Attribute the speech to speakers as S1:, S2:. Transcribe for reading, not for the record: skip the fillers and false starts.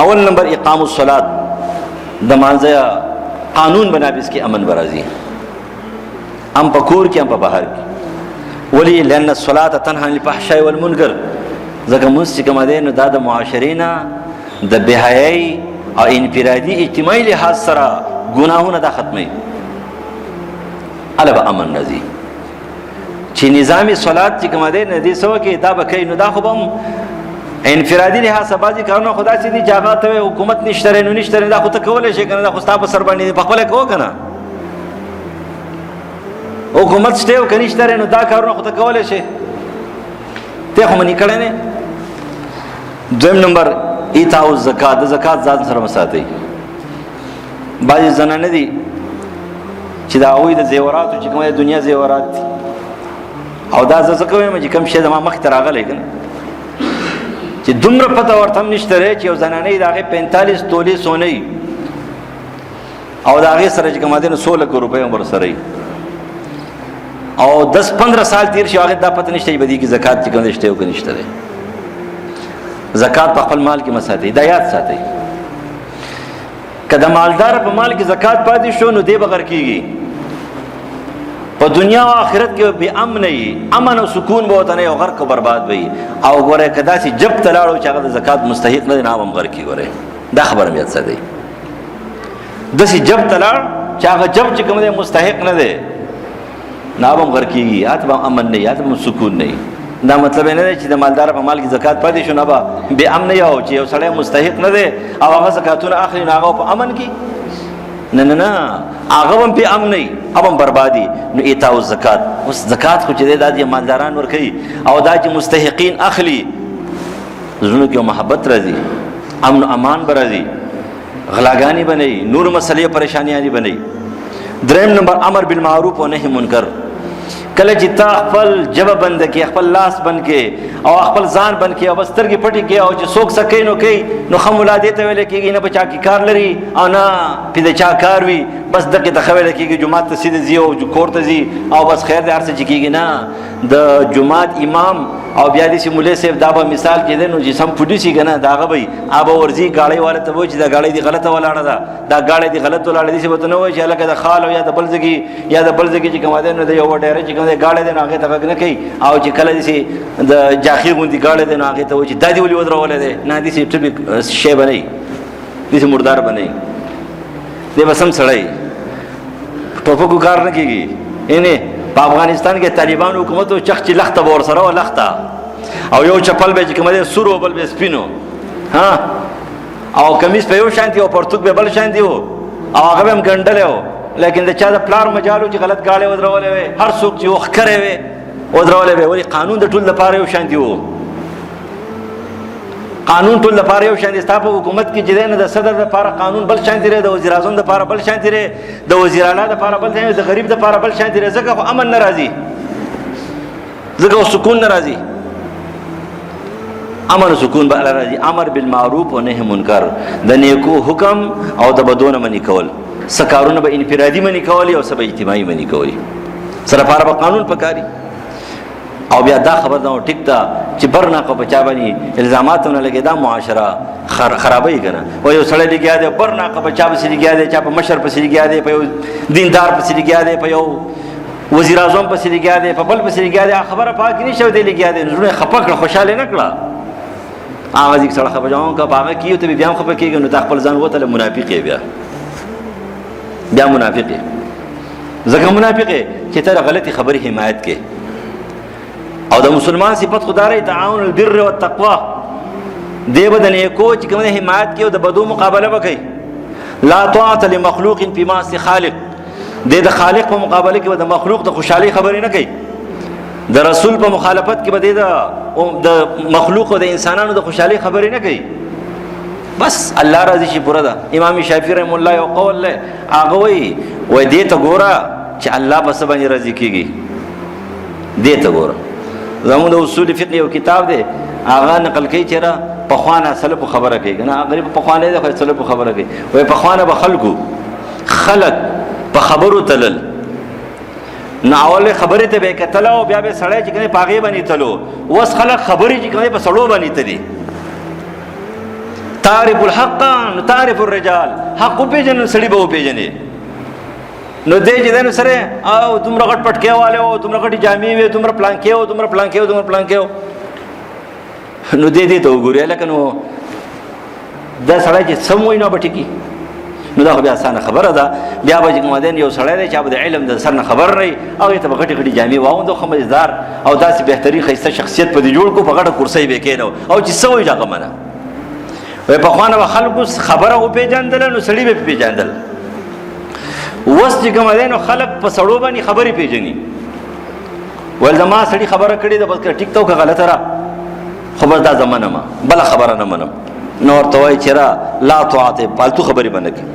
S1: اول نمبر اقام الصلاۃ، دمانځه قانون بنا به اس کې امن برازي، ام پکور کې ام په بهر کې. ولی لأن الصلاة تنهى عن الفحشاء والمنکر، ځکه موږ چې کوم دی نو دا د معاشرې نه د بهایي او انفرادي اجتماعي لحاظ سره ګناهونه دا ختمي، البته امن راځي. چې نظامی صلات چې کوم دی نه دي سو کې دا به کوي نو دا خو هم انفرادي لحاظ سره بعضي کارونه خدا چې دي جاغه ته حکومت نشته نو نشته، دا خو ته کولای شي کنه، دا خو ستا په سر باندې په خپل کو کنه، حکومت شته او کنيشته نو دا کارونه خو ته کولای شي، ته خو منی کړه نه. دویم نمبر ایتاء الزکات، د زکات ځان سره مساتي. بعضي زنانه دي چې دا وې د زیوراتو چې کومه دنیا زیورات دي او دا زکه وایم چې کوم شی د ما مخ ته راغلی کنه چې دومره پته ورته نشته چې یو زنانه دا 45 تولې سونه او دا هغه سره چې کوم دین 16 روپے عمر سره او 10-15 سال تیر شي هغه دا پته نشته بدی کی زکات چې کوم نشته او کنيشته. زکات په خپل مال کې مساتي، دا یاد ساتي. کله مالدار په مال کې زکات پاتې شو نو دی بغیر کیږي، په دنیا او آخرت کې به امن نه، امن او سکون به وته نه او غرق او برباد وي. او ګوره کدا چې جب تلاړو چې هغه د زکات مستحق نه نه هم غرق کی ګوره، دا خبره مې یاد ساتي. د سي جب تلاړ چې هغه جب چې کوم مستحق نه دی نه هم غرق کیږي، اتبه امن نه، اتبه سکون نه. دا مطلب نه دی چې د مالدار په مال کې زکات پاتې شو نه به امن نه یو چې یو سړی مستحق نه دی او هغه زکاتونه اخلي نه هغه په امن کې نه نه نه، هغه هم په امن نه هم بربادي. نو ایتاء الزکات، اوس زکات خو چې د مالداران ور کوي او دا چې مستحقین اخلي، زړه کې محبت راځي، امن او امان برازي، غلاګانی بنئ، نور مسلې پریشانیاں بنئ. دریم نمبر امر بالمعروف و نهی منکر. کله چې تا خپل جبه بند کې، خپل لاس بند کې او خپل ځان بند کې او سترګې پټې کې او چې څوک سکه نو کوي نو خمولا دې ته ویل کېږي نه بچا کې کار لري او نه پیدا چا کار وي، بس دغه ته خویل کېږي جمعه ته سیده زی او کور ته زی او بس خیر دې ارڅ کېږي. نه، د جمعه امام او بیا دې مولوی صاحب دا به مثال کې دی نو چې سم پډی سي کنه داغه وي ابا ورزي گاړي والا ته وای چې دا گاړي دی غلطه ولاړه ده، دا گاړي دی غلط ولاړه دي څه وته نه وای چې الکه د خال او یا د بلزګي یا د بلزګي چې کومه ده نو د یو ډېر چې کومه گاړي دی هغه ته نه کوي او چې کله دې د جاخي غوندي گاړي دی هغه ته وای چې دادی ولي ودرولې ده نه دې ټبي شی بنئ، دې مردار بنئ، دې بسم سړی ټوپکو کار نه کیږي. اینه په افغانستان کې طالبان حکومت او چخ چې لخته ور سره او لخته او یو چپل به چې کومه سور او بل به سپینو ها او کمیس په یو شانتي او پرتوک به بل شانتي او هغه هم ګندل او لیکن د چا د پلار مجالو چې غلط گاړي ودرولې وي، هر څوک چې وخره وي ودرولې وي. ولی قانون د ټول لپاره یو شانتي وو، قانون ټول لپاره یو شانتي. ستاسو حکومت کې چې نه د صدر لپاره قانون بل شانتي لري، د وزیر اعظم لپاره بل شانتي لري، د وزیر اعلی لپاره بل شانتي، د غریب لپاره بل شانتي لري. ځکه امن ناراضي، ځکه سکون ناراضي، امن و سکون به راځي. امر بالمعروف و نهی منکر، د نیکو حکم او د بدون منی کول، سکارونه به انفرادي منی کول او سبا اجتماعي منی کول، سره لپاره به قانون پکاري. او بیا دا خبر دا ټیک دا چې برنا کو بچا باندې الزاماتونه لګي، دا معاشره خرابوي کنه. و یو سړی لګیا دی برنا کو بچا به لګیا دی، چا په مشر په لګیا دی، په یو دیندار په لګیا دی، په یو وزیر اعظم په لګیا دی، په بل په لګیا دی، خبره پاک نشو دی لګیا دی، زړه خپکړه خوشاله نه کړه. هغه ځکه سره خبر جوړ کا باغ کیو ته بیا خبر کیږي نو خپل ځان وته منافق بیا منافق ځکه منافق چې تر غلطي خبره حمایت کې. او د مسلمان صفت خدای تعاون البر والتقوا، دی بدن یو چې کومه حمایت کې او د بدو مقابله وکړي. لا طاعت لمخلوق فی معصیه خالق، د خالق په مقابله کې د مخلوق د خوشحالي خبرې نه کوي، د رسول په مخالفت کې به د مخلوق او د انسانانو د خوشحالي خبرې نه کوي. بس الله راضي شي پورا ده. امام شافعي رحم الله یو قول له هغه وی دې ته ګوره چې الله بس باندې راضي کیږي، دې ته ګوره. زموږ د اصول فقه یو کتاب دی هغه نقل کوي چې را په خوانه سلف خبره کوي کنه، غریب په خوانه دی خو سلف خبره کوي. وای په خوانه به خلق په خبرو تلل نو اول خبرې ته به کتل او بیا به سړی چې کنه پاغي باندې تلو، وس خلک خبرې چې کنه په سړو باندې تلي. تعرف الحق تعرف الرجال، حق وپېژنې سړي به وپېژنې. نو دی چې دی نو سره او دومره غټ پټکې والے وو، دومره غټې جامې وې، دومره پلانکې وو، دومره پلانکې وو، دومره پلانکې وو. نو دی دې ته وګورې لکه نو دا سړی چې سم وایي نو به ټیکي. نو دا خو بیا اسانه خبره ده. بیا به چې کوم دی یو سړی دی چې به د علم د سر نه خبر نه وي، هغې ته به غټې غټې جامې واغوندو، ښه مزدار او داسې بهتري ښایسته شخصیت په دې جوړ کړو، په غټه کرسۍ به یې کېنو او چې څه وایي هغه منه. وایي پخوانه به خلکو خبره وپېژندله نو سړي به یې پېژندل. اوس چې کوم دی نو خلک په سړو باندې خبرې پېژني. ویل زما سړي خبره کړې ده، بس که ټیک ته که غلطه را، خو بس دا زه منم، بله خبره نه منم. نو ورته وایي چې را لا تعاتب، فالتو خبرې به نه کوي.